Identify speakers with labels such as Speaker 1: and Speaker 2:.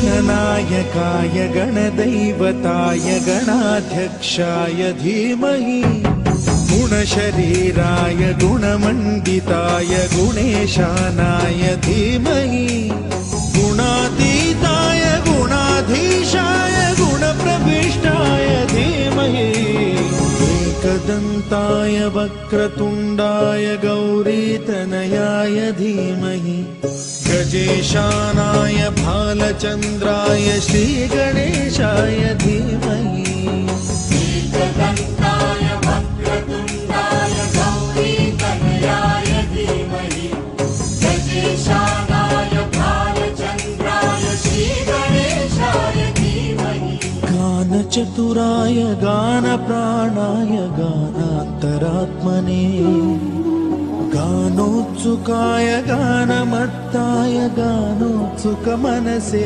Speaker 1: गणनायकाय गणदैवताय गणाध्यक्षाय धीमहि गुणशरीराय गुणमण्डिताय गुणेशानाय धीमहि गुणातीताय गुणाधीशाय गुणप्रविष्टाय धीमहि एकदन्ताय वक्रतुण्डाय गौरीतनयाय धीमहि गजेशानाय भालचन्द्राय श्रीगणेशाय धीमहि
Speaker 2: एकदन्ताय वक्रतुण्डाय गौरीतनयाय धीमहि गजेशानाय भालचन्द्राय श्रीगणेशाय धीमहि
Speaker 1: गानचतुराय गानप्राणाय गानान्तरात्मने गानोत्सुकाय गानमत्ताय गानोत्सुकमनसे